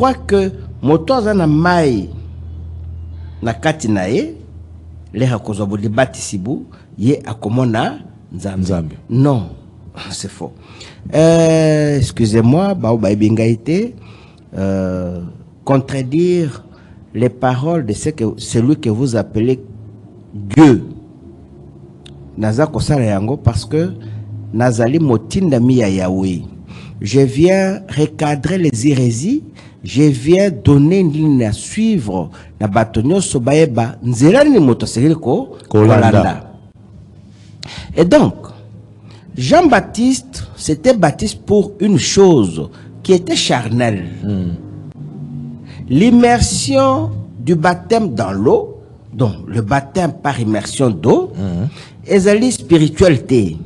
crois que motoza na mai na kati na ye le hakozwa bolibati sibu ye akomona nzambe. Non, c'est faux. Excusez-moi, contredire les paroles de celui que vous appelez Dieu. Naza kosala yango parce que nazali motinda mi ya Yahweh. Je viens recadrer les hérésies, je viens donner une ligne à suivre na batonyo sobaeba nzela ni moto sekeli ko kolanda. Et donc Jean-Baptiste s'était baptisé pour une chose qui était charnelle. L'immersion du baptême dans l'eau, donc le baptême par immersion d'eau, et la spiritualité.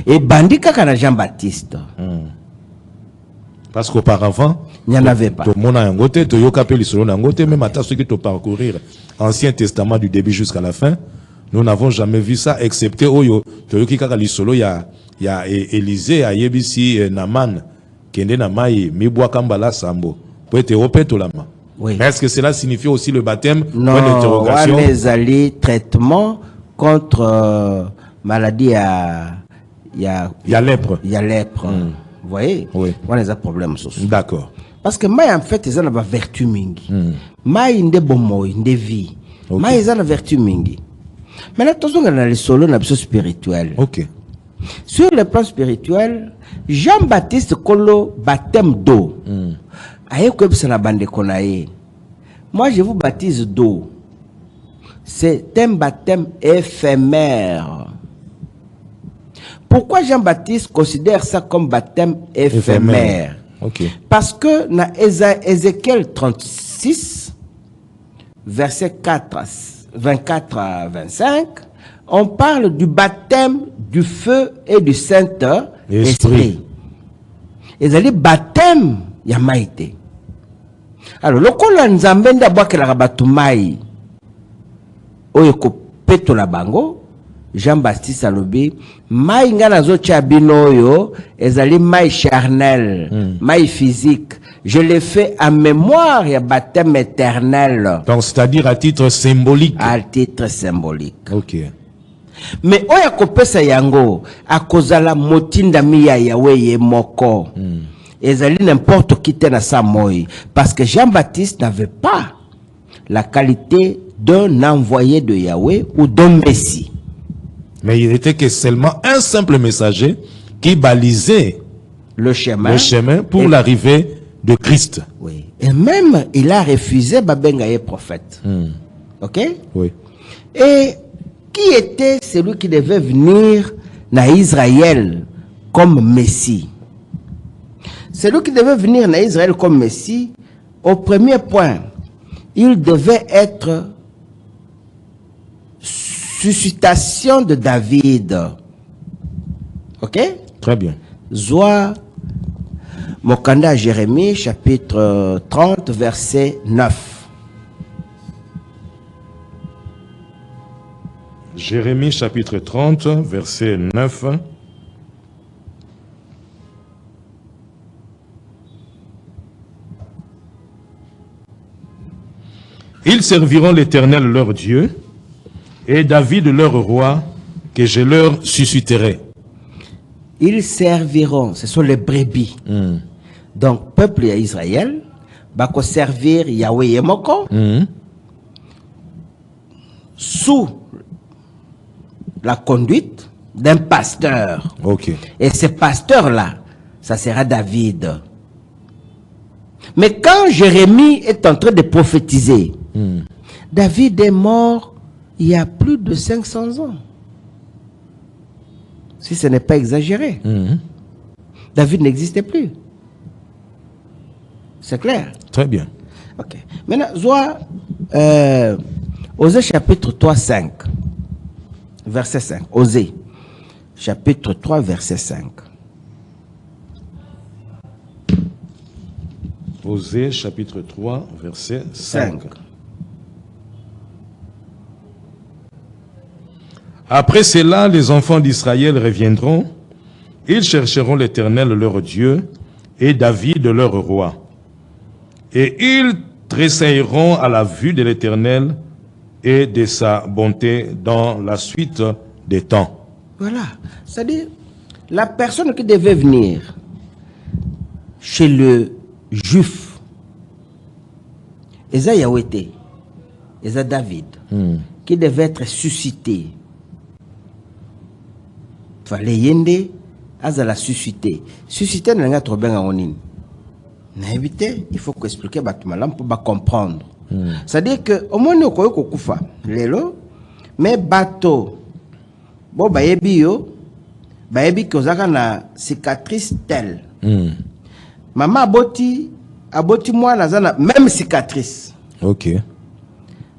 Et bandit kaka Jean-Baptiste. Parce qu'auparavant, il n'y en avait pas. Même à ceux qui te parcourir l'Ancien Testament du début jusqu'à la fin, nous n'avons jamais vu ça, excepté Oyo, il y a Élisée, à Yebisi, Naman, Kende Namaï, Mibwa Kambala Sambo. Oui. Est-ce que cela signifie aussi le baptême? Non, les alliés traitement contre maladie à lèpre. Il y a lèpre. Vous voyez? Oui. On a des problèmes sociaux. D'accord. Parce que maï en fait, ils ont la vertu mingi. Maï inde bon moy, inde vie. Maï ils ont la vertu mingi. Maintenant, attention dans les solos, na spirituel. Ok. Sur le plan spirituel, Jean-Baptiste Kolo baptême d'eau. Moi, je vous baptise d'eau. C'est un baptême éphémère. Pourquoi Jean-Baptiste considère ça comme baptême éphémère? Okay. Parce que dans Ézéchiel 36, verset 24 à 25, on parle du baptême du feu et du Saint-Esprit. Et c'est le baptême ya maïté. Alors, le kolo nzambe nda bwakela batumai oyo ko petola bango, Jean-Baptiste alobi mai nga nazo tia bino oyo ezali mai charnel, mai physique. Je l'ai fait à mémoire ya baptême éternel. Donc c'est-à-dire à titre symbolique. À titre symbolique. OK. Mais oya ko pesa yango akozala motinda mi ya Yahweh ye moko. Ezali n'importe qui était dans sa moï. Parce que Jean-Baptiste n'avait pas la qualité d'un envoyé de Yahweh ou d'un Messie. Mais il n'était que seulement un simple messager qui balisait le chemin pour l'arrivée de Christ. Oui. Et même, il a refusé Babengaye prophète. Ok? Oui. Et qui était celui qui devait venir dans Israël comme Messie? Celui qui devait venir en Israël comme Messie, au premier point, il devait être suscitation de David. Ok? Très bien. Zoa Mokanda Jérémie, chapitre 30, verset 9. Jérémie, chapitre 30, verset 9. Ils serviront l'Éternel leur Dieu et David leur roi que je leur susciterai. Ils serviront, ce sont les brebis. Donc, peuple d'Israël va servir Yahweh Yemoko sous la conduite d'un pasteur. Okay. Et ce pasteur-là, ça sera David. Mais quand Jérémie est en train de prophétiser, David est mort il y a plus de 500 ans. Si ce n'est pas exagéré. David n'existait plus. C'est clair? Très bien. Ok. Maintenant, Zoa, Osée chapitre 3, 5. Verset 5. Osée chapitre 3, verset 5. Osée chapitre 3, verset 5. Après cela, les enfants d'Israël reviendront, ils chercheront l'Éternel leur Dieu et David leur roi. Et ils tressailleront à la vue de l'Éternel et de sa bonté dans la suite des temps. Voilà. C'est-à-dire, la personne qui devait venir chez le juif, Eza Yahweh, Eza David, qui devait être suscité. Fallait yende, Azala suscité. Suscité n'a pas trop bien à Onin. Il faut expliquer Batmalam pour comprendre. C'est-à-dire que au moins nous koyoko kufa lelo mais bato bo bayebi yo bayebi kozaka na cicatrice telle. Maman aboti moi na même cicatrice. OK.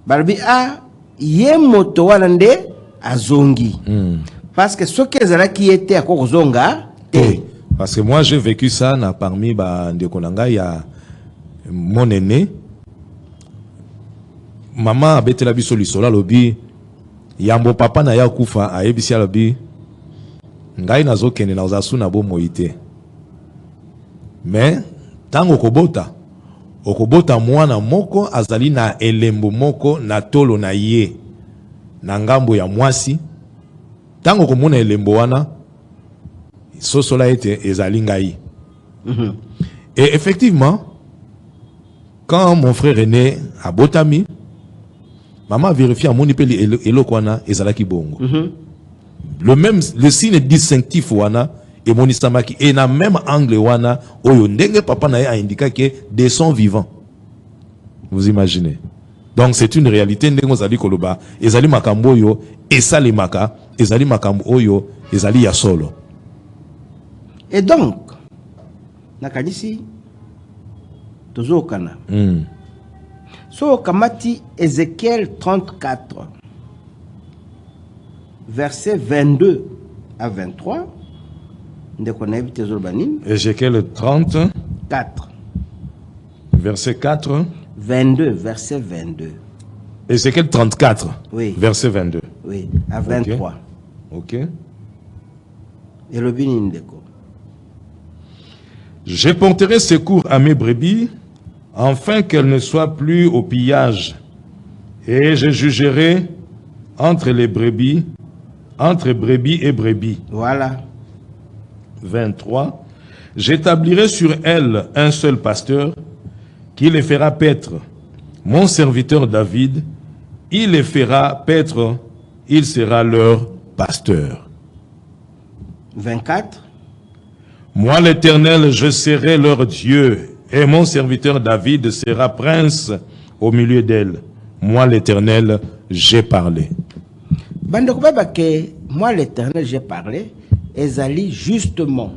Balbi a ye moto wana nde azongi. Parce que ce que ezala qui était à kozonga te. Parce que moi j'ai vécu ça na parmi ba ndeko nanga ya mon aîné. Maman abetela biso lisola lobi yambo papa na ya kufa ayebisi lobi ngai nazokende na ozasu na bomoi te. Mais tango okobota mwana moko azali na elembo moko na tolo na ye na ngambo ya mwasi, tango komona elembo wana sosola ete ezali ngai. Et effectivement, quand mon frère aîné a botami, maman vérifie à mon épée elokwana ezalaki bongo. Le signe distinctif wana et mon istamaki et na même angle wana oyo ndenge papa na a indiqué que des sons vivants. Vous imaginez? Donc c'est une réalité ndenge ozali koloba ezali makambo oyo esali maka ezali makambo oyo ezali ya solo. Et donc nakanisi tozokana. So kamati Ézéchiel 34 verset 22 à 23. Ézéchiel 34 verset 4 22 verset 22. Ézéchiel 34 oui. verset 22. Oui, à 23. OK. Et le Binindeko. Je porterai secours à mes brebis, afin qu'elles ne soient plus au pillage. Et je jugerai entre les brebis, entre brebis et brebis. Voilà. 23. J'établirai sur elles un seul pasteur, qui les fera paître. Mon serviteur David, il les fera paître, il sera leur pasteur. 24. Moi l'Éternel, je serai leur Dieu, et mon serviteur David sera prince au milieu d'elle. Moi l'Éternel, j'ai parlé. Moi l'Éternel, j'ai parlé. Ezali justement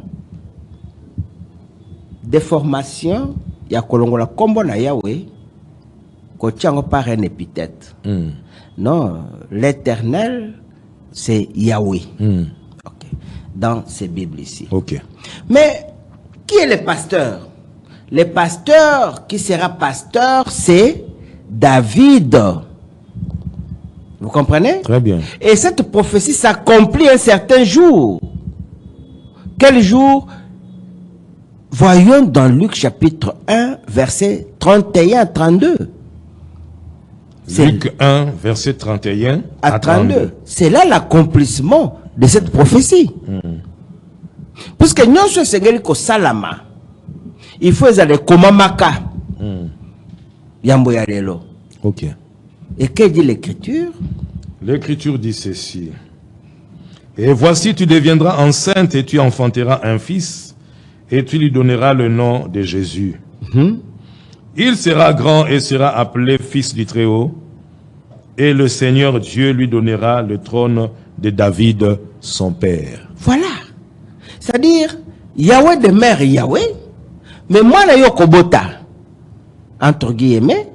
des formations, il y a kolongola kombo na Yahweh, kotiango par un épithète. Non, l'Éternel, c'est Yahweh. Okay. Dans ces Bibles ici. Okay. Mais qui est le pasteur? Le pasteur qui sera pasteur, c'est David. Vous comprenez? Très bien. Et cette prophétie s'accomplit un certain jour. Quel jour? Voyons dans Luc chapitre 1, verset 31 à 32. Luc 1, verset 31 à 32. C'est là l'accomplissement de cette prophétie. Puisque nous sommes au Salama, il faut aller Komamaka. Yambo Yarelo. Ok. Et que dit l'Écriture? L'Écriture dit ceci. Et voici, tu deviendras enceinte et tu enfanteras un fils, et tu lui donneras le nom de Jésus. Il sera grand et sera appelé fils du Très-Haut, et le Seigneur Dieu lui donnera le trône de David, son père. Voilà. C'est-à-dire, Yahweh demeure Yahweh, mais moi, la Yokobota, entre guillemets,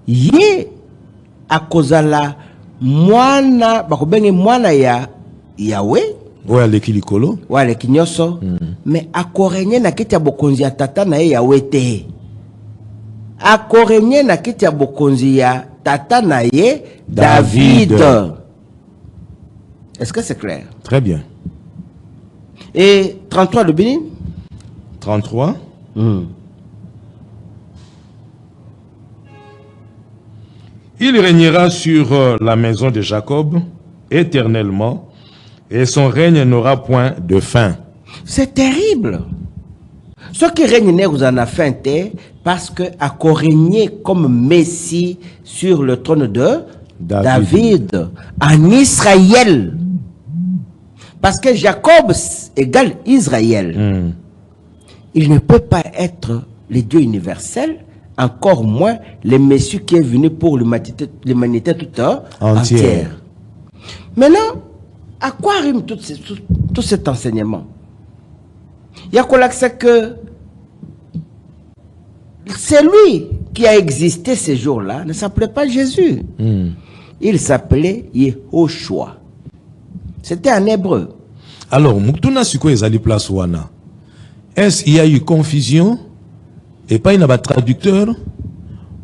yé à cause de la mwana, bakobenge mwana ya Yahweh, ouais, l'équilikolo, ouais, l'équinyoso, mais à korenye na kiti ya bokonzi ya tata na ye Yahweh te. À korenye na kiti ya bokonzi ya tata na ye David. Est-ce que c'est clair? Très bien. Et 33 le Bénin? 33. Il régnera sur la maison de Jacob éternellement, et son règne n'aura point de fin. C'est terrible. Ce qui règne vous en a fin parce que a régné comme Messie sur le trône de David en Israël. Parce que Jacob égale Israël. Il ne peut pas être le Dieu universel, encore moins le Messie qui est venu pour l'humanité toute entière. Maintenant, à quoi rime tout cet enseignement? Il y a qu'on l'accès que c'est lui qui a existé ces jours-là, ne s'appelait pas Jésus. Il s'appelait Yehoshua. C'était en hébreu. Alors, Moutouna Suko ezali place wana. Est-ce qu'il y a eu confusion et pas une traducteur,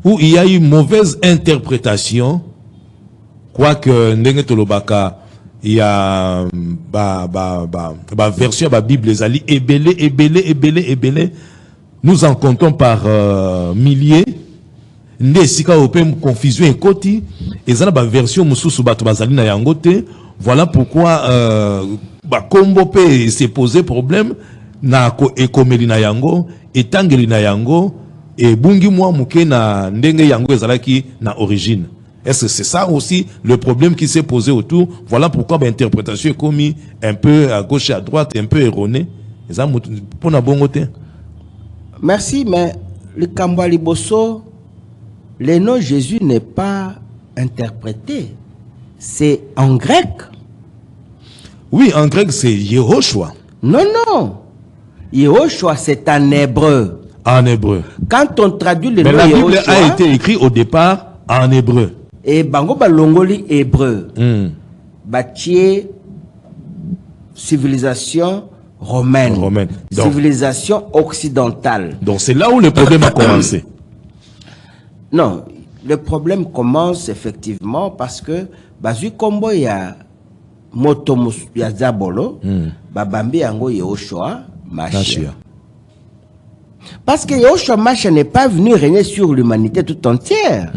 ou il y a eu mauvaise interprétation, quoique ndenge tolobaka il y a version de la Bible ezali ebele, nous en comptons par milliers. Nde sika opem confusion ekoti ezala ba version mususu bato bazali na yango te. Voilà pourquoi kombo pe s'est posé problème na ko ekomeli na yango etangeli na yango et bungi mwa muke na ndenge yango ezalaki na origine. Est-ce que c'est ça aussi le problème qui s'est posé autour? Voilà pourquoi l'interprétation est commise un peu à gauche et à droite, un peu erronée. Merci, mais le Kambali Bosso, le nom Jésus n'est pas interprété. C'est en grec. Oui, en grec, c'est Yehoshua. Non. Yehoshua, c'est en hébreu. En hébreu. Quand on traduit le nom Yehoshua... Mais la Bible Yehoshua, a été écrite au départ en hébreu. Et bango balongoli hébreu. Bâtier civilisation romaine. Donc, civilisation occidentale. Donc c'est là où le problème a commencé. Non, le problème commence effectivement parce que Bazu Kombo ya Motomus ya Zabolo, Babambi yango Yehoshua Machia. Parce que Yehoshua Machia n'est pas venu régner sur l'humanité tout entière.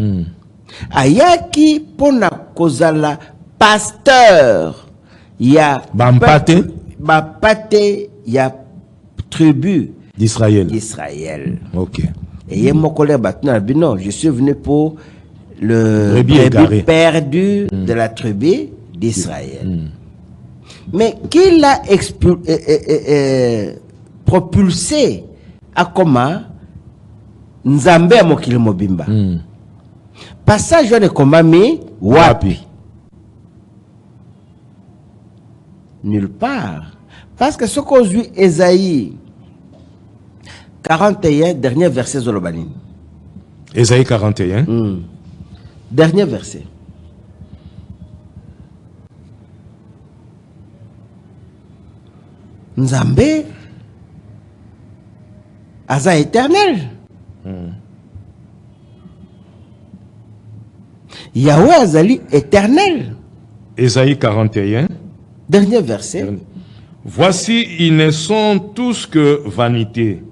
Ayaki pona kozala pasteur ya Bampate ya tribu d'Israël. OK. Et non, je suis venu pour le brebis perdu de la tribu d'Israël. Mais qui l'a propulsé à comment Nzambe a mokili mobimba. Passage de Komami, wapi? Nulle part. Parce que ce qu'on dit, Esaïe 41, dernier verset Zolobanine. Esaïe 41. Dernier verset. Nzambe, Aza éternel. Yahweh Azali éternel. Esaïe 41. Dernier verset. Voici, ils ne sont tous que vanité.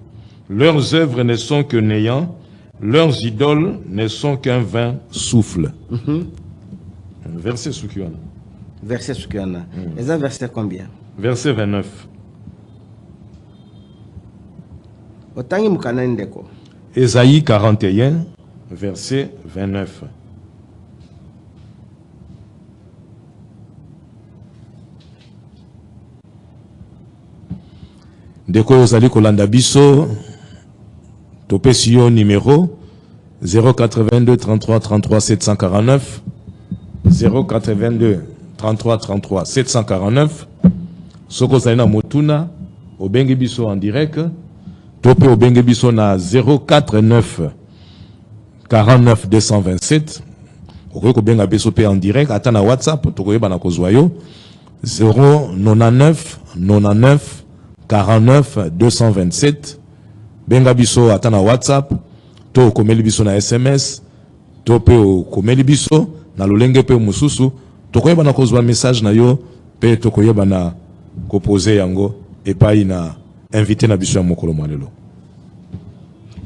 Leurs œuvres ne sont que néant. Leurs idoles ne sont qu'un vain souffle. Verset Sukiwana. Verset Sukiwana. Et ça, verset combien? Verset 29. Esaïe 41, verset 29. Deko Yozali Kolanda Biso, Topesio numéro 082 33 33 749, 082 33 33 749, Soko Zaina Motuna, Obengi Biso en direct, Topé Obengi Biso na 049 49 227, Okoyeko Benga Biso P en direct, Atana WhatsApp, Tokoyeba na Kozwayo, 099 99 49 227, Benga Biso Atana WhatsApp, To Komeli Biso na SMS, Topé Komeli Biso, na Lolenge Pe Mususu, Tokoyeba na Kozwa message na yo, Pe Tokoyeba na Kopose Yango, et pas ina invité na Biso ya Mokolo Malelo.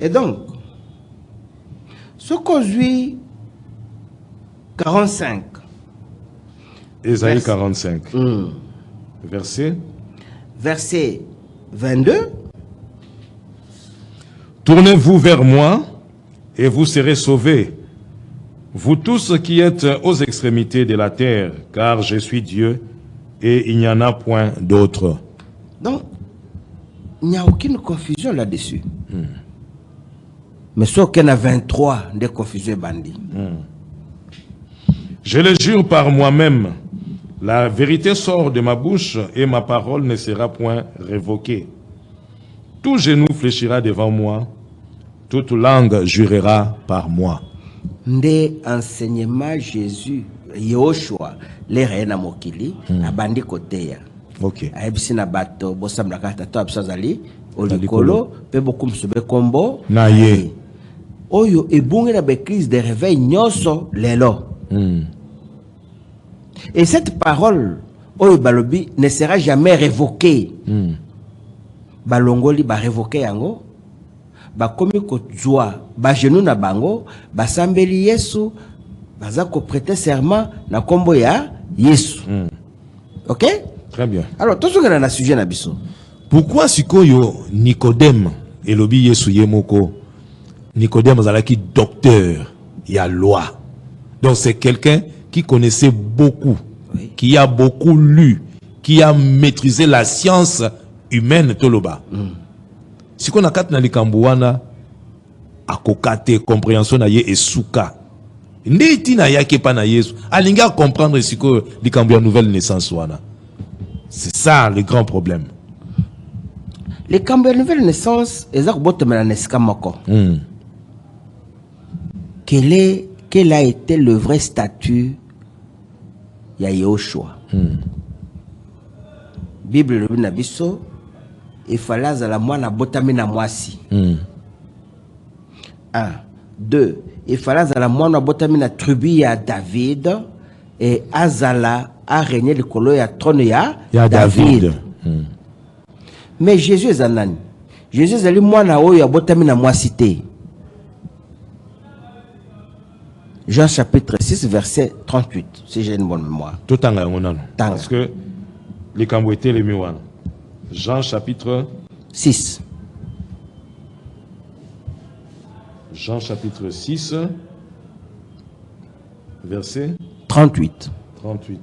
Et donc, ce qu'aujourd'hui 45. Ésaïe 45. Verset 22. Tournez-vous vers moi et vous serez sauvés, vous tous qui êtes aux extrémités de la terre, car je suis Dieu et il n'y en a point d'autre. Donc, il n'y a aucune confusion là-dessus. Mais sauf qu'il y en a 23 de confusion bandit. Je le jure par moi-même, la vérité sort de ma bouche et ma parole ne sera point révoquée. Tout genou fléchira devant moi, toute langue jurera par moi. Nde enseignement Jésus, Yoshua, les reines mokili, abandi koteya. Ok. Aebisi na bato, bosam la kata to absazali, olikolo, pe bokum sube kombo, na ye. Oyo ebunge na crise de réveil nyoso lelo. Et cette parole, Oyo Balobi, ne sera jamais révoquée. Balongoli ba révoquer yango. Ba komi ko joie, ba genou na bango, ba sambeli Yesu, baza ko prêter serment na kombo ya Yesu. OK? Très bien. Alors, tout ce que dans le sujet na biso. Pourquoi sikoyo Nicodème et lobi Yesu yemoko? Nicodème zalaki docteur, il y a loi. Donc c'est quelqu'un qui connaissait beaucoup, qui a beaucoup lu, qui a maîtrisé la science humaine toloba. Si qu'on a kat na likambuana akokate compréhension na ye esuka. Ndeti na yake pa na Yesu. Alinga comprendre siko likambu ya nouvelle naissance wana. C'est ça le grand problème. Les cambios de nouvelle naissance, ezak botomela nesika moko. Quel a été le vrai statut ya Yoshua? Bible le nabiso, il fallait azala mwana botami na mwasi. 1. 2. Il fallait azala mwana botami na tribu ya David et azala a régné le colo ya trône ya David. Mais Jésus est anani. Jésus est allé mwana oyo botami na mwasi te. Jean chapitre 6, verset 38, si j'ai une bonne mémoire. Tout en parce que les Cambouétés, les Miwan. Jean chapitre 6. Jean chapitre 6, verset 38. 38.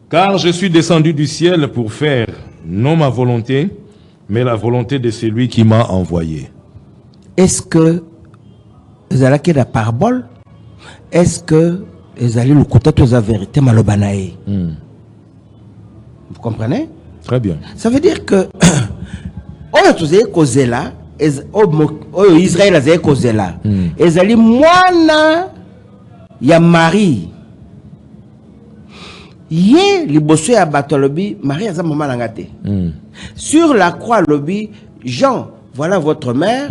Car je suis descendu du ciel pour faire non ma volonté, mais la volonté de celui qui m'a envoyé. Est-ce que vous allez la parabole? Est-ce que vous allez le côté de la vérité malobanae? Vous comprenez? Très bien. Ça veut dire que Israël a causé là. Ils allaient mwana ya Marie. Yé liboso ya batolobi Marie a maman langate. Sur la croix lobi Jean, voilà votre mère.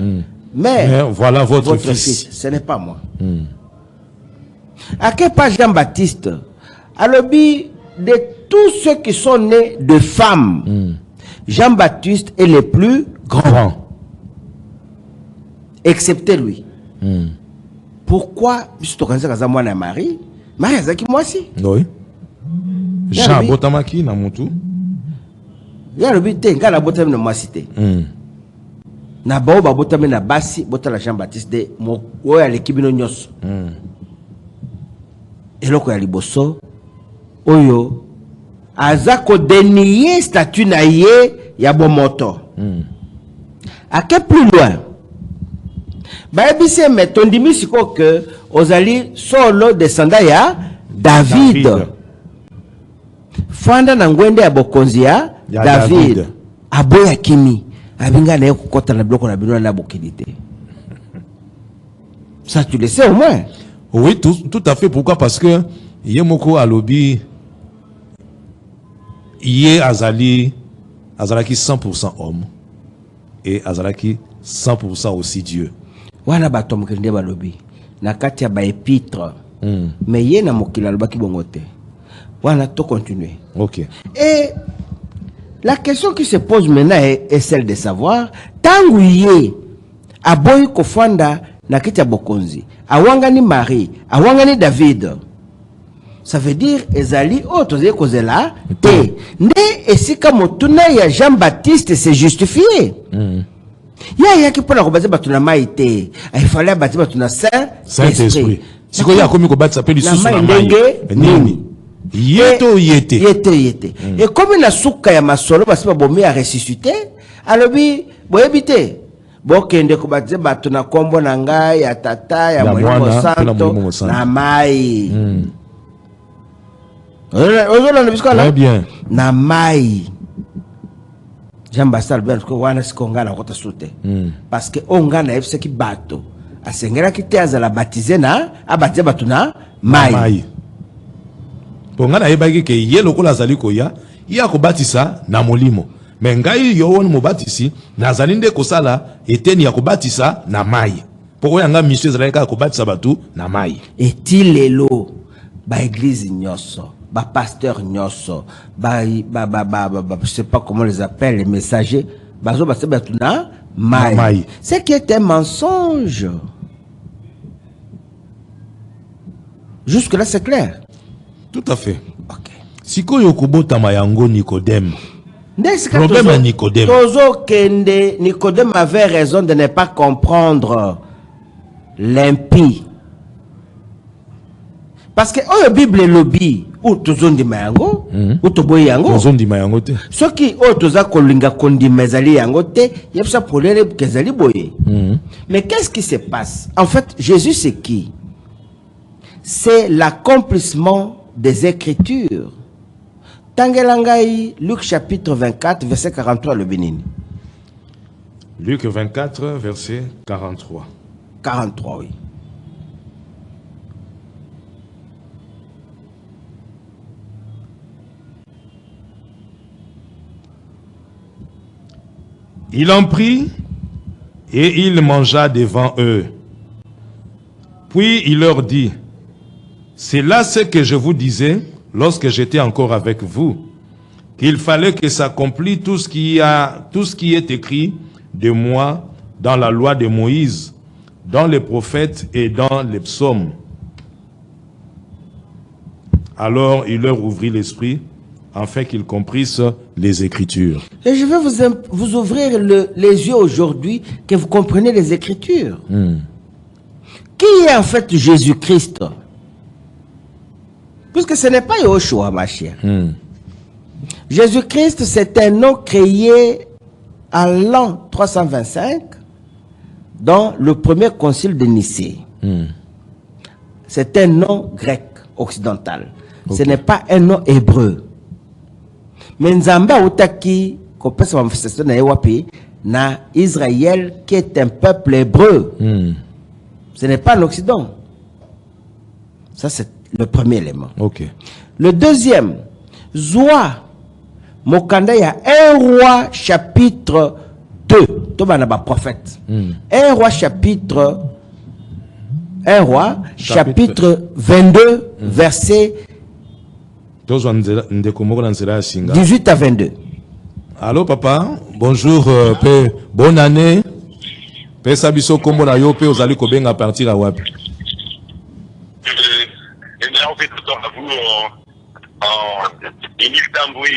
Mais voilà votre fils. Ce n'est pas moi. À quel pas Jean-Baptiste? Alors, de tous ceux qui sont nés de femmes, Jean-Baptiste est le plus grand. Excepté lui. Pourquoi? Marie a qui moi aussi. Oui. Jean Botamaki na mutu. Il y a le but de Botamaki na moi cité. Na bao ba botame na basi botala Jean-Baptiste de mo oya lekibino nyos. Eloko ya liboso oyo azako dénier statut na ye ya bomoto. À quel plus loin? Ba ebise metondimi siko que ozali solo descendant ya David. Fanda na ngwende ya bokonzi ya David. Aboya kimi. Ça, tu le sais au moins. Oui, tout à fait. Pourquoi? Parce que Yemoko Alobi, Yé Azali, Azalaki 100% homme et Azalaki 100% aussi Dieu. Wana batom kende balobi. Na kati ya ba épître. Mais yé na mokila lobaki bongote. Wana to continuer. OK. Et la question qui se pose maintenant est celle de savoir, tangu yé aboyi kofanda na kiti ya bokonzi, awangani Marie, awangani David. Ça veut dire ezali tozali kozela te. Nde esika motuna ya Jean-Baptiste s'est justifié. Ya ki pona kobaza batuna mai te. Il fallait bâtir batuna Saint-Esprit. Siko ya komi kobatisa pe lisusu na mai. Nini? Yete. Et comme na suka ya masolo basi babomi a ressuscité, alobi boyebite. Bokende kobatisa batuna kombo na ngai ya tata ya Molimo Santo na mai. Très bien. Na mai. Jean-Baptiste Albert ko wana sikonga na kota sute. Parce que onga na efse ki bato. Asengera ki te azala baptisé na abatize bato na mai. Onga na yebaki ke ye lokola azali koya, ya ko batisa na molimo. Mais ngai yo woni mo batisi nazali nde kosala eteni ya ko batisa na mai. Poko yanga mission ezali ka ko batisa bato na mai. Etilelo ba église nyoso. Ba pasteur nyoso, je sais pas comment on les appelle, les messagers, c'est qui est un mensonge. Jusque là c'est clair. Tout à fait. Ok. Siko yokobota mayango Nicodème. Problème à Nicodème. Nicodème avait raison de ne pas comprendre l'impie. Parce que la Bible est lobby ou tozondi mayango ou toboy yango. Tozondi mayango te. Ce qui toza kolinga kondi mezali yango te, yebsa polele kezali boye. Mais qu'est-ce qui se passe? En fait, Jésus c'est qui? C'est l'accomplissement des Écritures. Tangelangai, Luc chapitre 24, verset 43 le bénini. Luc 24, verset 43. 43, oui. Il en prit et il mangea devant eux. Puis il leur dit, c'est là ce que je vous disais lorsque j'étais encore avec vous, qu'il fallait que s'accomplisse tout ce qui est écrit de moi dans la loi de Moïse, dans les prophètes et dans les psaumes. Alors il leur ouvrit l'esprit, afin qu'ils comprissent les Écritures. Et je vais vous ouvrir les yeux aujourd'hui, que vous compreniez les Écritures. Qui est en fait Jésus-Christ? Puisque ce n'est pas Yoshua, ma chère. Jésus-Christ, c'est un nom créé à l'an 325 dans le premier concile de Nicée. C'est un nom grec occidental. Ce n'est pas un nom hébreu. Mais Nzamba Outaki, kopesa manifestation na Ewapi, na Israël qui est un peuple hébreu. Ce n'est pas l'Occident. Ça, c'est le premier élément. Okay. Le deuxième, Zoa, Mokanda, il y a 1 roi chapitre 2. Tobanaba prophète. 1 roi chapitre 22, verset 18 à 22. Allô papa, bonjour, bonne année. Pe sabiso kombo na yo pe ozali kobenga partir à wapi? En fait, vous en Istanbul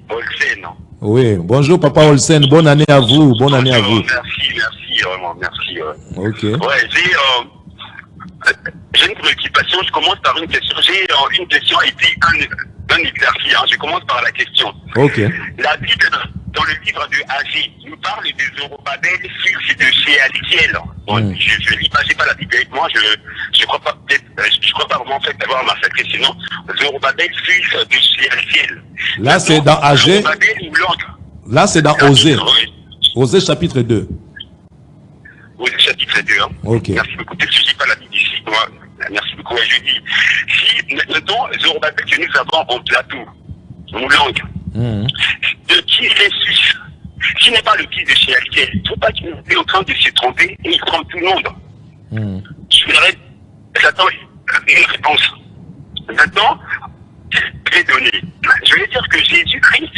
Olsen. Oui, bonjour papa Olsen, bonne année à vous, bonne année à vous. Merci, vraiment, merci. Ok. Ouais, j'ai une préoccupation, je commence par une question. J'ai une question et puis un exercice. Je commence par la question. Ok. La Bible, dans le livre de Agé, nous parle de Zorobabel, fils de Shealtiel. Bon, je lis pas, j'ai pas la Bible avec moi, je crois pas, je crois pas vraiment en fait avoir massacré, sinon Zorobabel, fils de Shealtiel. Là, c'est dans Agé. Là, c'est dans Osée. Osée chapitre 2. Osée chapitre 2. Hein. Ok. Merci beaucoup. Je ne suis pas la Bible ici. Moi, merci beaucoup. Je dis, si maintenant, Zorobabel que nous avons en plateau, nos langues, de qui il est fils, qui n'est pas le fils de Shealtiel, il ne faut pas qu'il est en train de se tromper et il trompe tout le monde. J'attends une réponse. Maintenant, je vais donner. Je vais dire que Jésus-Christ,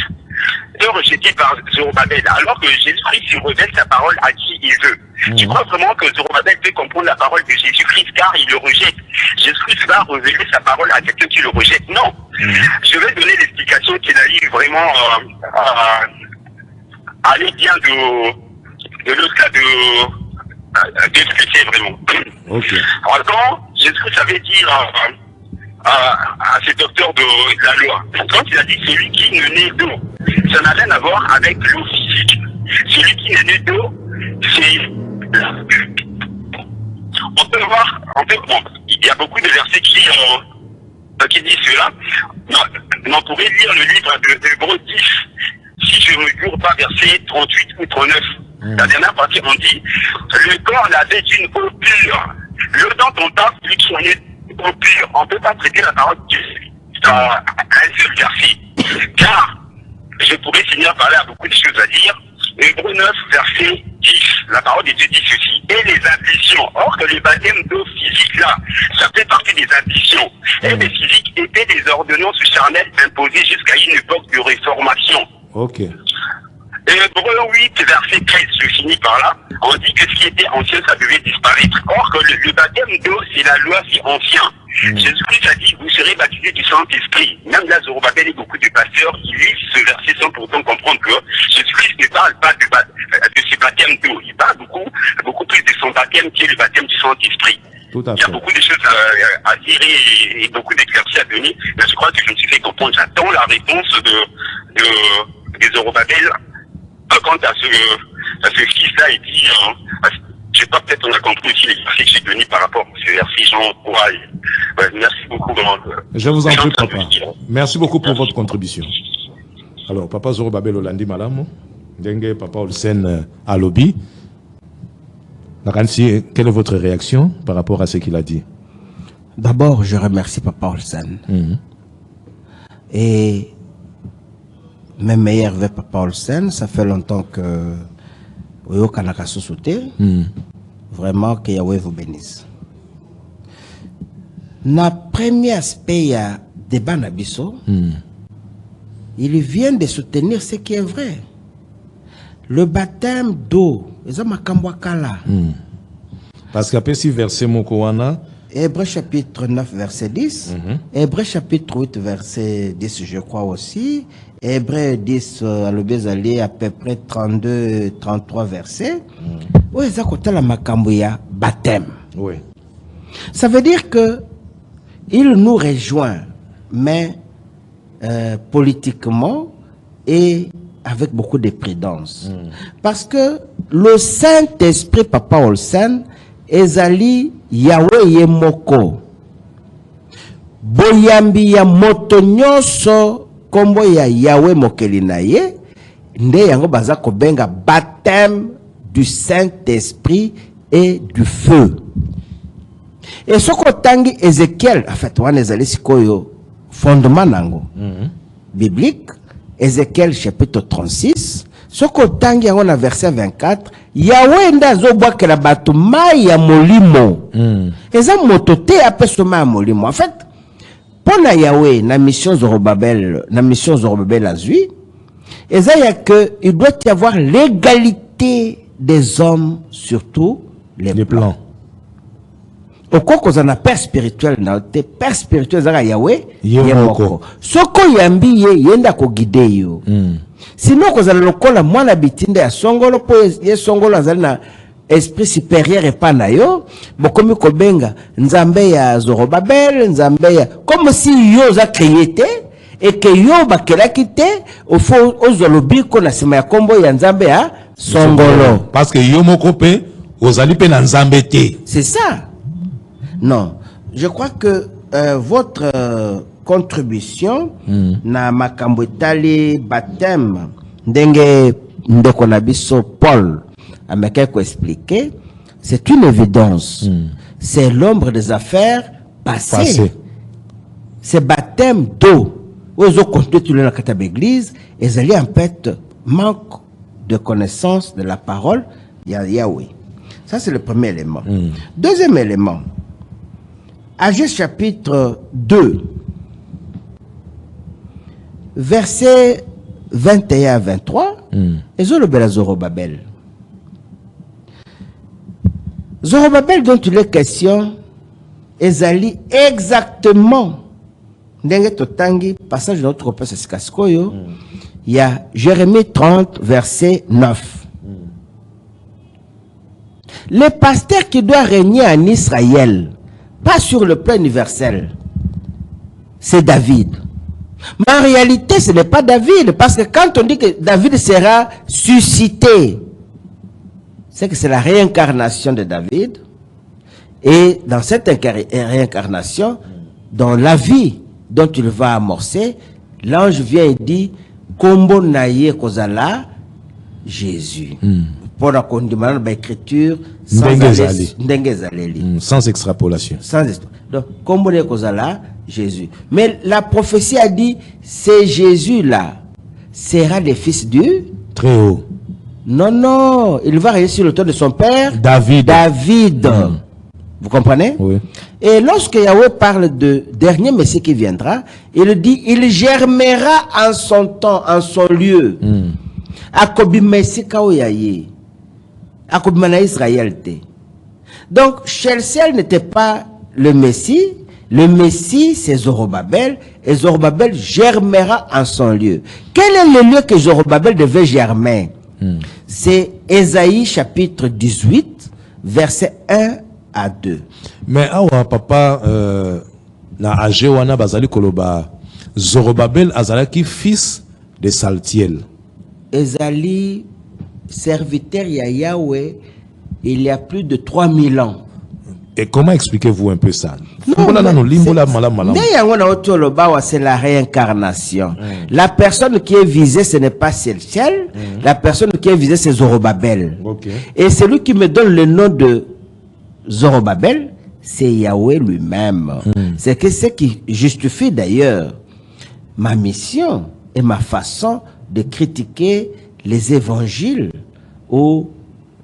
rejeté par Zorobabel, alors que Jésus-Christ se révèle sa parole à qui il veut. Tu crois vraiment que Zorobabel peut comprendre la parole de Jésus-Christ car il le rejette? Jésus-Christ va révéler sa parole à quelqu'un qui le rejette? Non. Je vais donner l'explication qu'il a eu vraiment aller bien de l'autre cas de ce que c'est vraiment. Okay. Alors, quand Jésus-Christ avait dit à ce docteur de la loi, quand il a dit celui qui ne naît d'eau, ça n'a rien à voir avec l'eau physique. Celui qui ne naît d'eau, c'est on peut voir, il y a beaucoup de versets qui disent cela. Mais on pourrait lire le livre de Hébreux 10, si je ne me gourre pas, verset 38 ou 39. La dernière partie, on dit, le corps l'avait d'une eau pure. L'eau dont on parle, celui qui en est eau pure. On ne peut pas traiter la parole de Dieu à un seul verset. Car, je pourrais finir par là beaucoup de choses à dire. Hébreux 9, verset 10, la parole de Dieu dit ceci. Et les ambitions. Or que le baptême d'eau physique là, ça fait partie des ambitions. Et les physiques étaient des ordonnances charnelles imposées jusqu'à une époque de réformation. Ok. Hébreux 8, verset 13, je finis par là. On dit que ce qui était ancien, ça devait disparaître. Or que le baptême d'eau, c'est la loi si ancien. Jésus-Christ a dit, vous serez baptisés du Saint-Esprit. Même là, Zorobabel et beaucoup de pasteurs, ils lisent ce verset sans pourtant comprendre que Jésus-Christ ne parle pas de ce baptême d'eau. Il parle beaucoup plus de son baptême qui est le baptême du Saint-Esprit. Tout à fait. Il y a beaucoup de choses à dire et beaucoup d'éclaircies à donner. Mais je crois que je me suis fait comprendre. J'attends la réponse de Zorobabel quant à ce fils-là. Et puis, je sais pas, peut-être on a compris aussi les versets que j'ai donnés par rapport à ce verset Jean 3. Merci beaucoup. Je vous en prie, papa. Merci beaucoup pour votre contribution. Alors, papa Zorobabel Olandi Malamo, Dengue, papa Olsen Alobi. Naransi, quelle est votre réaction par rapport à ce qu'il a dit? D'abord, je remercie papa Olsen. Et mes meilleurs vœux, papa Olsen, ça fait longtemps que Oyo Kanaka Sosote, vraiment que Yahweh vous bénisse. Na premier aspect, il y a débat Nabiso. Il vient de soutenir ce qui est vrai. Le baptême d'eau, parce qu'après si verset Mokowana, Hébreux chapitre 9, verset 10, Hébreux chapitre 8, verset 10, je crois aussi, Hébreux 10, à l'obésali, à peu près 32, 33 versets, où est-ce que la makambuya baptême? Oui. Ça veut dire que il nous rejoint, mais politiquement et avec beaucoup de prudence. Parce que le Saint-Esprit, papa Olsen, ezali Yahweh Yemoko. Boyambi ya moto nyonso kombo ya Yahweh mokeli na ye, nde yango baza kobenga baptême du Saint-Esprit et du feu. Et ce tangi Ézéchiel, en fait, on ezali sikoyo fondement nango biblique, Ézéchiel chapitre 36, ce tangi yango na verset 24, Yahweh nda zobwa ke la batu mai ya molimo. Eza motote apeso mai ya molimo. En fait, pour na Yahweh na mission Zorobabel azui, eza ya que il doit y avoir l'égalité des hommes sur tous les plans. Au quoi qu'on a père spirituel, te père spirituel zara Yahweh yemoko. Soko yambi ye yenda ko guide yo. Sinon qu'on a le kola mwana bitinde ya songolo po ye songolo azali na esprit supérieur et pas na yo, bokomi ko benga nzambe ya Zorobabel, nzambe ya comme si yo za créé et que yo bakelaki te au fond ozolobi ko na sima ya kombo ya nzambe ya songolo. Parce que yo moko pe ozali pe na nzambe te. C'est ça. Non, je crois que votre contribution na makambo etali baptême ndenge ndeko na biso Paul ameka ko expliquer, c'est une évidence. C'est l'ombre des affaires passées. C'est baptême d'eau. Aux autres contenus dans la catalogue église, et il y a en fait manque de connaissance de la parole de Yahweh. Ça c'est le premier élément. Deuxième élément. Agé chapitre 2, verset 21 à 23, ils ont le bel Zorobabel. Zorobabel dont il est question, ezali exactement ndenge totangi passage de notre repère Sikaskoyo, il y a Jérémie 30 verset 9. Le pasteur qui doit régner en Israël, pas sur le plan universel, c'est David. Mais en réalité, ce n'est pas David, parce que quand on dit que David sera suscité, c'est que c'est la réincarnation de David. Et dans cette réincarnation, dans la vie dont il va amorcer, l'ange vient et dit Kombo naye kozala Jésus. Pour la condamnation de l'écriture sans extrapolation. Donc, Kombo naye kozala Jésus. Mais la prophétie a dit c'est Jésus-là sera le fils du Très haut. Non, non, il va rester sur le trône de son père David. Vous comprenez? Oui. Et lorsque Yahweh parle de dernier Messie qui viendra, il dit, il germera en son temps, en son lieu. Akobi Messie kaoyaye. Akobi mana Israël te. Donc, Shelciel n'était pas le Messie. Le Messie, c'est Zorobabel. Et Zorobabel germera en son lieu. Quel est le lieu que Zorobabel devait germer? C'est Ésaïe chapitre 18, verset 1 à 2. Mais awa papa na ajewana bazali koloba Zorobabel azalaki fils de Saltiel. Ezali serviteur ya Yahweh il y a plus de 3000 ans. Et comment expliquez-vous un peu ça? C'est la réincarnation. La personne qui est visée, ce n'est pas Shelciel. La personne qui est visée, c'est Zorobabel. Et celui qui me donne le nom de Zorobabel, c'est Yahweh lui-même. C'est ce qui justifie d'ailleurs ma mission et ma façon de critiquer les évangiles ou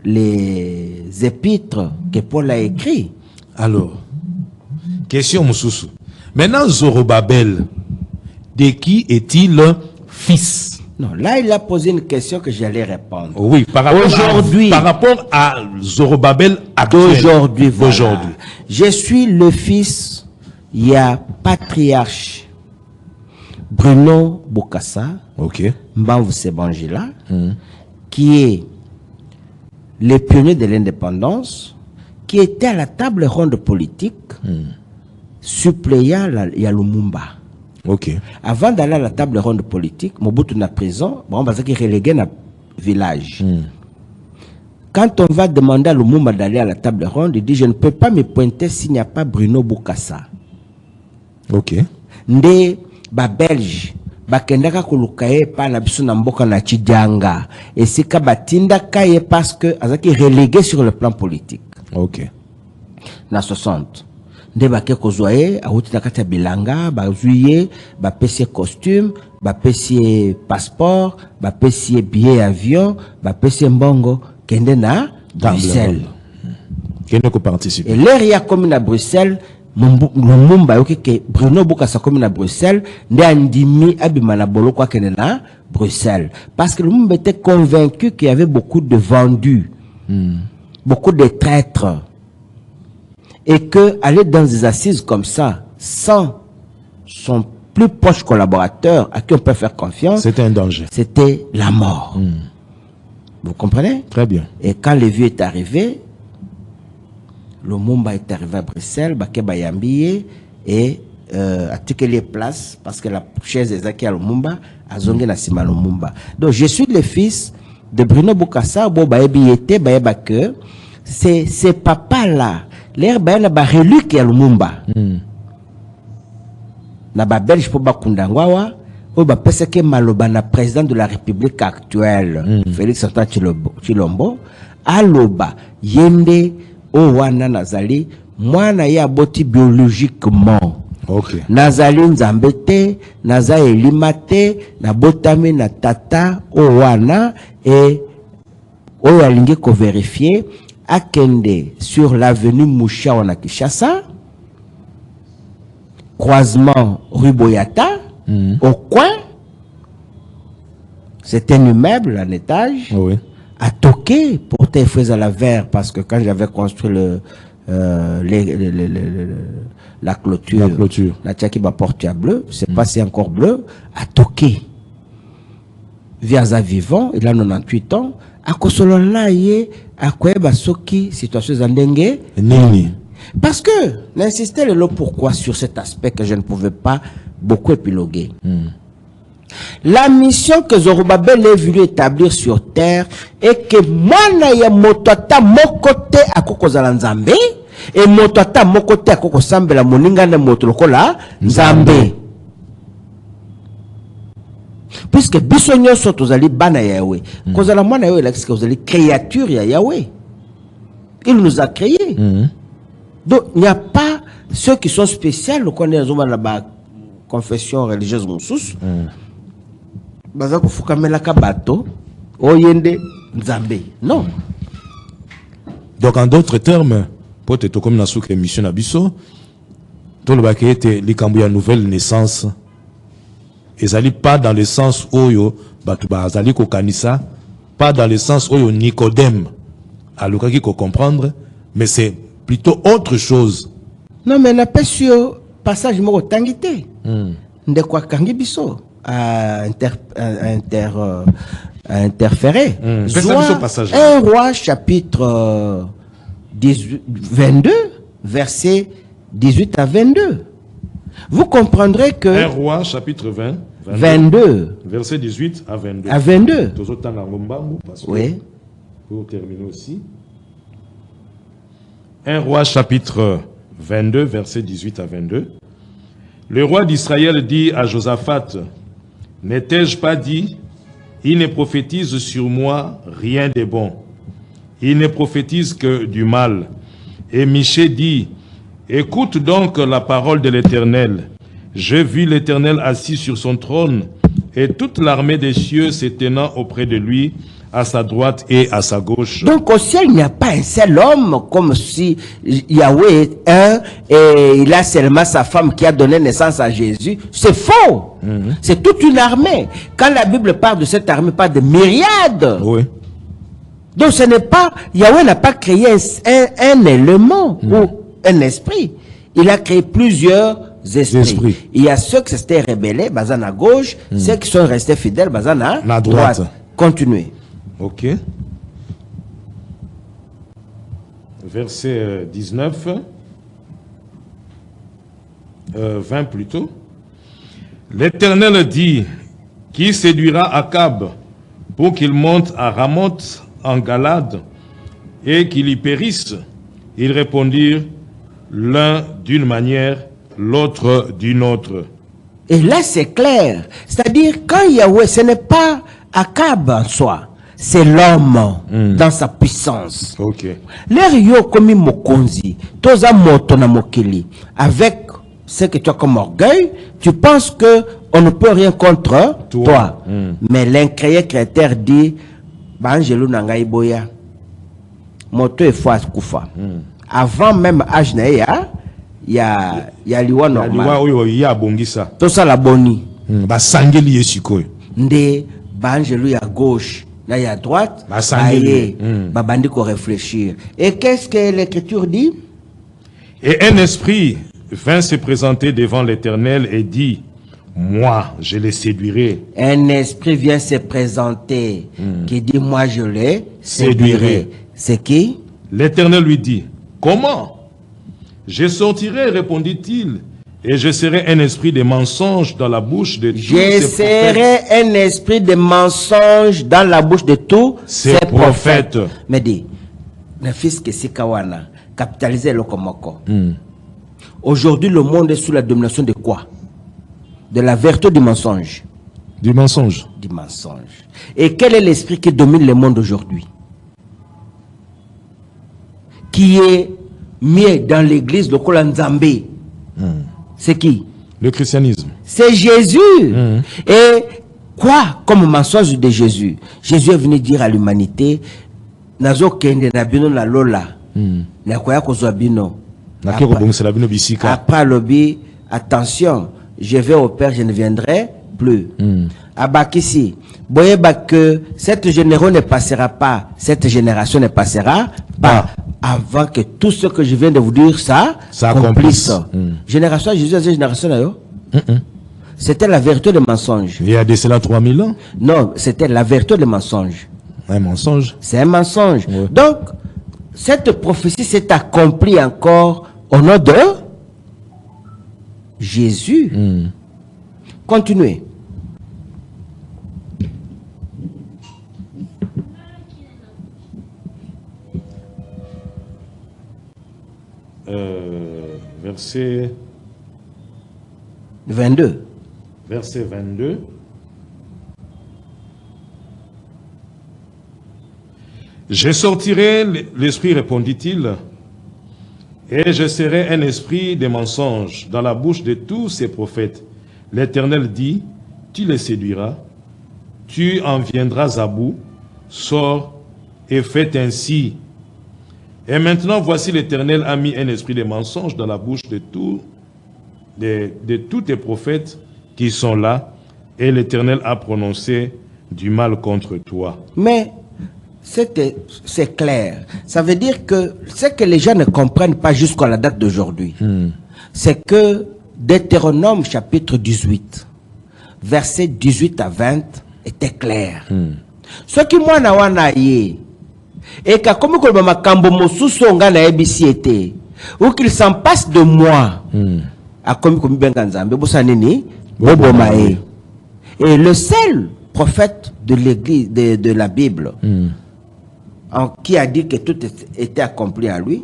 les épîtres que Paul a écrits. Alors, question Moussoussou. Maintenant, Zorobabel, de qui est-il fils? Non, là, il a posé une question que j'allais répondre. Oui, par rapport à Zorobabel d'aujourd'hui. Voilà. Je suis le fils, il y a patriarche Bruno Bokassa, Mbamvu Sebangila, qui est le pionnier de l'indépendance, qui était à la table ronde politique, suppléant à Lumumba. Avant d'aller à la table ronde politique, Mobutu na prison, on va dire relégué dans le village. Quand on va demander à Lumumba d'aller à la table ronde, il dit je ne peux pas me pointer s'il n'y a pas Bruno Bokassa. Nde ba Belge bakendaka kulukaye pa na biso na mboka na Chidjanga et sika batinda kaye parce que azaki relégué sur le plan politique. Na 60 nde bake kozwaye awuti na kati ya bilanga bazuye bapesi costume bapesi passeport bapesi billet avion bapesi mbongo kende na Bruxelles kende ko participer. Et l'air ya comme na Bruxelles Lumumba yoki ke Bruno Bokassa comme na Bruxelles nde andimi abima na boloko akende na Bruxelles parce que Lumumba était convaincu qu'il y avait beaucoup de vendus, beaucoup de traîtres, et que aller dans des assises comme ça sans son plus proche collaborateur à qui on peut faire confiance, c'était un danger, c'était la mort. Vous comprenez? Très bien. Et quand le vieux est arrivé, Lumumba est arrivé à Bruxelles, Bakeba Yambiye, et a tiqué les places parce que la chaise est Zaki à Lumumba a zongé na sima Lumumba. Donc je suis le fils de Bruno Bokassa, Baebi était Baeba que c'est ces papas-là, l'air Baena ba relique à Lumumba. Na ba Belge pour Bakundangwawa, ou ba peseke Maloba na président de la République actuelle, Félix Antoine Tshilombo, Aloba, Yende, Owana Nazali, mwana ya boti biologiquement. Nazali nzambete, naza elimate, na botame na tata, Owana, et Oyalingi ko vérifier, akende sur l'avenue Moucha wana Kinshasa, croisement rue Boyata, au coin, C'est un immeuble en étage. Oui. À toquer pour tes fraises à la verre, parce que quand j'avais construit la clôture, la Tchakiba porte bleu, c'est pas si encore bleu, à toquer. Viaza vivant, il a 98 ans, à Kosolona yé, à Kweba Soki, situation Zandenge. Nini. Parce que, l'insistait le pourquoi sur cet aspect que je ne pouvais pas beaucoup épiloguer. La mission que Zorobabel est venu établir sur terre est que mwana ya motata mokote à Kokozala Nzambe et motata mokote à Kokosambela moninga na motolokola Nzambe. Puisque bisonyo sotozali bana ya Yahweh. Kozala mwana Yahweh, c'est que vous allez créature ya Yahweh. Il nous a créés. Donc il n'y a pas ceux qui sont spéciaux qu'on est dans la confession religieuse moussous. Non. Donc en d'autres termes, pour te comme na souk émission abisso, tout le baké était les nouvelle naissance. Et ça pas dans le sens où yo batuba zali ko kanisa, pas dans le sens où yo Nicodème. Alors qu'il faut comprendre, mais c'est plutôt autre chose. Non mais n'a pas sur passage mo tangité. De quoi kangi biso à interférer. 1 Roi chapitre 22 verset 18 à 22. Vous comprendrez que 1 Roi chapitre 22 verset 18 à 22. À 22. Oui. Pour terminer aussi. 1 Roi chapitre 22 verset 18 à 22. Le roi d'Israël dit à Josaphat: n'ai-je pas dit, il ne prophétise sur moi rien de bon. Il ne prophétise que du mal. Et Michée dit: écoute donc la parole de l'Éternel. J'ai vu l'Éternel assis sur son trône, et toute l'armée des cieux se tenant auprès de lui, à sa droite et à sa gauche. Donc au ciel, il n'y a pas un seul homme, comme si Yahweh est un, et il a seulement sa femme qui a donné naissance à Jésus. C'est faux. C'est toute une armée. Quand la Bible parle de cette armée, pas de myriades. Oui. Donc ce n'est pas, Yahweh n'a pas créé un élément ou un esprit. Il a créé plusieurs esprits. Il y a ceux qui s'étaient rebellés, bazan à gauche, ceux qui sont restés fidèles, bazan à droite. Continuez. Ok. Verset 19. 20 plutôt. L'Éternel dit: qui séduira Akab pour qu'il monte à Ramoth en Galade et qu'il y périsse? Ils répondirent l'un d'une manière, l'autre d'une autre. Et là c'est clair. C'est-à-dire quand Yahweh, ce n'est pas Akab en soi. C'est l'homme dans sa puissance. Ok. L'Erio comme Mokonzi, toza moto na mokili, avec ce que tu as comme orgueil, tu penses que on ne peut rien contre toi. Mais l'incréé créateur dit, Banjelu nangai boya, moto e fois kufa. Avant même âge na ya liwa normal. Liwa ya bongisa. Tout ça la boni. Ba sangeli yesiko. Nde Banjelu ya gauche. Là, il y a droite, babandi ko réfléchir. Et qu'est-ce que l'Écriture dit? Et un esprit vint se présenter devant l'Éternel et dit: moi, je les séduirai. Un esprit vient se présenter qui dit: moi, je les séduirai. C'est qui? L'Éternel lui dit: comment? Je sortirai, répondit-il, et je serai un esprit de mensonge dans la bouche de tous ces prophètes. Je serai un esprit de mensonge dans la bouche de tous ces prophètes. Mais dit, le fils que c'est Kawana, capitaliser le Komoko. Aujourd'hui, le monde est sous la domination de quoi? De la vertu du mensonge. Du mensonge. Du mensonge. Et quel est l'esprit qui domine le monde aujourd'hui? Qui est mis dans l'église de Kolanzambe? C'est qui? Le christianisme. C'est Jésus. Et quoi comme mensonge de Jésus? Jésus est venu dire à l'humanité: Nazo kende na bino na lola. Na koya kozwa bino. Après lobby, attention, je vais au Père, je ne viendrai plus. Abakisi, voyez que cette génération ne passera pas, cette génération ne passera pas avant que tout ce que je viens de vous dire, ça accomplisse. Génération, Jésus a dit génération là, c'était la vérité de mensonge. Il y a de cela 3000 ans? Non, c'était la vérité de mensonge. Un mensonge? C'est un mensonge. Ouais. Donc, cette prophétie s'est accomplie encore au nom de Jésus. Continuez. Verset 22. Verset 22. Je sortirai, l'esprit répondit-il, et je serai un esprit de mensonge dans la bouche de tous ces prophètes. L'Éternel dit, tu les séduiras, tu en viendras à bout, sors et fais ainsi. Et maintenant, voici l'Éternel a mis un esprit de mensonge dans la bouche de tous tes prophètes qui sont là, et l'Éternel a prononcé du mal contre toi. Mais c'est clair. Ça veut dire que ce que les gens ne comprennent pas jusqu'à la date d'aujourd'hui, c'est que Deutéronome chapitre 18, versets 18 à 20 était clair. Ce qui moi na wana ye, et comme que ma kambo mosusu nga na ebisi était, ou qu'il s'en passe de moi, a comme benga nzambe bosa nini bobo mae. Et le seul prophète de l'église de la Bible qui a dit que tout était accompli à lui,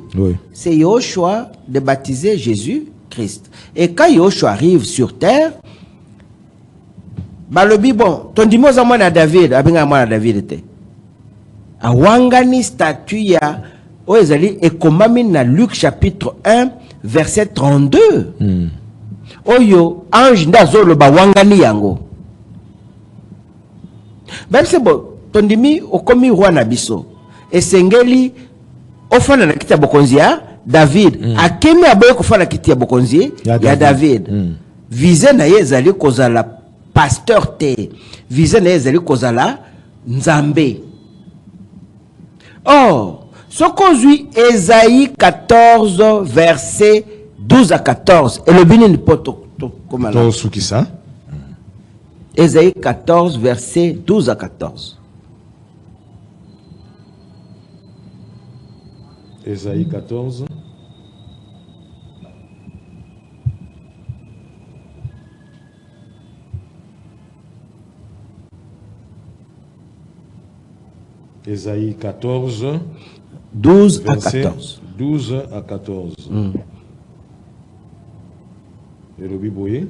c'est Yoshua de baptiser Jésus-Christ. Et quand Yoshua arrive sur terre, bah le bon, ton dimanche à moi na David, abenga moi na David était. A wangani statue ya oezali ekomami na Luc chapitre 1 verset 32. Oyo ange ndazolo ba wangani yango. Même c'est bon, ton dimi okomi roi na biso. Esengeli ofana na kiti ya bokonzi ya David. Akemi aboye kofana kiti ya bokonzi ya David. Vize na ye ezali kozala pasteur te. Vize na ye ezali kozala nzambe. Or, ce qu'on dit Ésaïe 14 verset 12 à 14 et le binin poto comme là. Ésaïe 14 verset 12 à 14. Ésaïe 14. Ésaïe 14. 12 à 14. 12 à 14. Et le Biboye.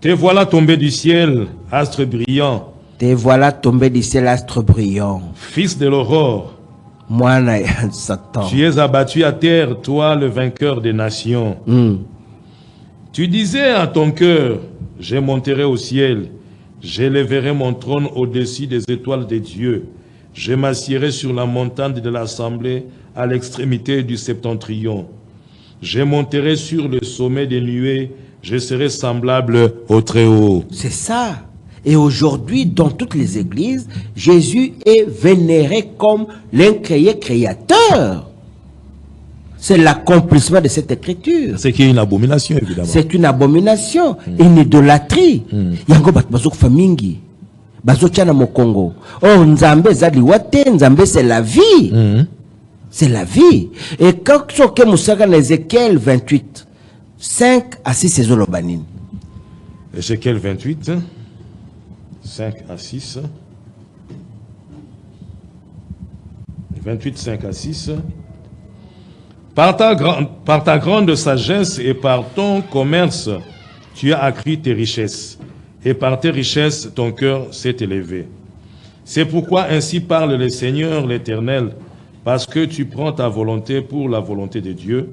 Te voilà tombé du ciel, astre brillant. Te voilà tombé du ciel, astre brillant. Fils de l'aurore. Moi, Satan. Tu es abattu à terre, toi, le vainqueur des nations. Tu disais à ton cœur, je monterai au ciel, j'élèverai mon trône au-dessus des étoiles de Dieu. Je m'assierai sur la montagne de l'assemblée à l'extrémité du septentrion. Je monterai sur le sommet des nuées, je serai semblable au Très-Haut. C'est ça. Et aujourd'hui, dans toutes les églises, Jésus est vénéré comme l'incréé créateur. C'est l'accomplissement de cette écriture. C'est qui est une abomination, évidemment. C'est une abomination, une idolâtrie. Yango bat bazok famingi. Bazok chana mokongo. Oh, Nzambe zali wate, Nzambe c'est la vie. C'est la vie. Et quand soke musaka na Ézéchiel 28, 5 à 6 c'est Zolobanine. Ézéchiel 28, 5 à 6. 28, 5 à 6. Par ta grande sagesse et par ton commerce, tu as accru tes richesses, et par tes richesses, ton cœur s'est élevé. C'est pourquoi ainsi parle le Seigneur l'Éternel, parce que tu prends ta volonté pour la volonté de Dieu.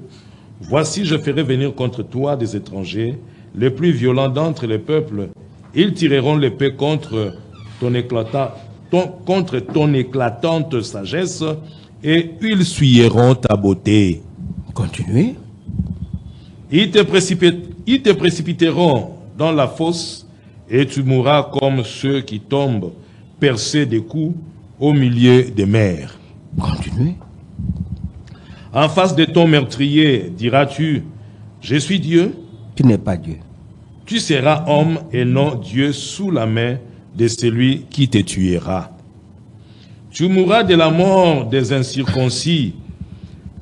Voici, je ferai venir contre toi des étrangers, les plus violents d'entre les peuples. Ils tireront l'épée contre ton éclatante sagesse, et ils souilleront ta beauté. Continuez. Ils te précipiteront dans la fosse et tu mourras comme ceux qui tombent percés des coups au milieu des mers. Continuez. En face de ton meurtrier, diras-tu, je suis Dieu. Tu n'es pas Dieu. Tu seras homme et non Dieu sous la main de celui qui te tuera. Tu mourras de la mort des incirconcis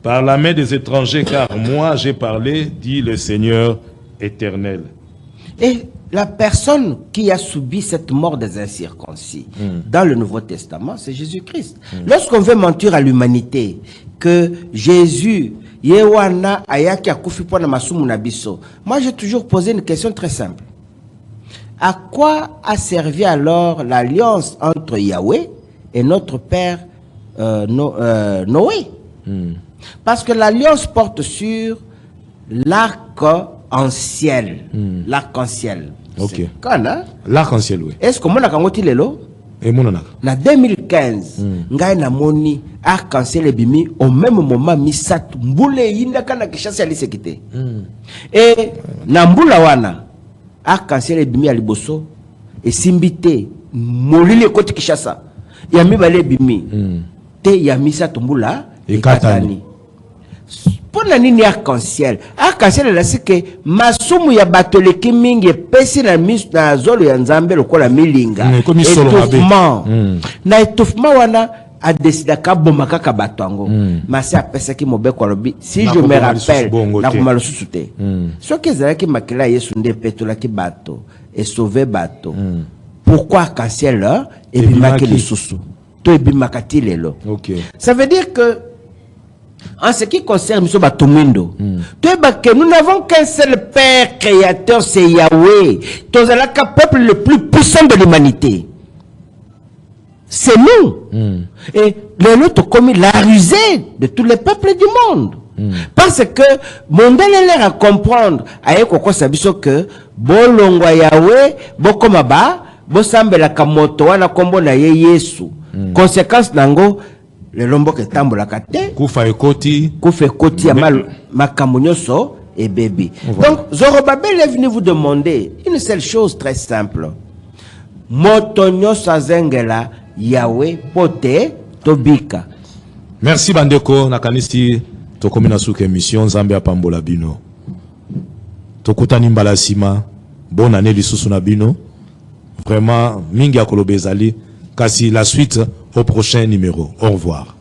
par la main des étrangers, car moi j'ai parlé, dit le Seigneur éternel. Et la personne qui a subi cette mort des incirconcis dans le Nouveau Testament, c'est Jésus-Christ. Lorsqu'on veut mentir à l'humanité que Jésus, Yewana, Ayaki, Akufi, Masumu Nabiso, moi j'ai toujours posé une question très simple. À quoi a servi alors l'alliance entre Yahweh et notre père Noé? Parce que l'alliance porte sur l'arc-en-ciel. L'arc-en-ciel. Ok. Quand, L'arc-en-ciel, oui. est-ce que moi, je Et mon anak. na 2015, ngai na moni arc-en-ciel ebimi au même moment misatu mbule yinda kana kishasa alisekite. Et na mbula wana arc-en-ciel ebimi ya liboso esimbite molili ekoti kishasa ya mibale ebimi te ya misatu mbula ekatani. Pona nini arc-en-ciel? Arc-en-ciel la sike masumu ya batoleki mingi epesi na misu na zolo ya nzambe lokola milinga. Étouffement. Na étouffement wana a décidé kaboma kaka bato. Masi apesa ki mobeko lobi si je me rappelle na kuma lususu te. Ce que ezalaki makila Yesu nde petola ki bato et sauver bato. Pourquoi arc-en-ciel ebimaki lisusu? To ebimakati lelo. OK. Ça veut dire que en ce qui concerne M. Batumindo, nous n'avons qu'un seul Père créateur, c'est Yahweh. Nous sommes le peuple le plus puissant de l'humanité. C'est nous. Et le nôtre commis la risée de tous les peuples du monde. Parce que mon délai à comprendre que bolongwa Yahweh, bokomaba, bosambe la kamoto wana kombo na Yesu. Conséquence nango le lombo ke tambola kate kufa ekoti ya makambo et bébé. Donc Zorobabel est venu vous demander une seule chose très simple. Motonyo sazengela Yahweh pote tobika. Merci bandeko nakanisi tokomina suke émission Nzambe apambola bino. Tokutani mbala sima bonne année lisusu na bino. Vraiment mingi akoloba ezali kasi la suite au prochain numéro. Au revoir.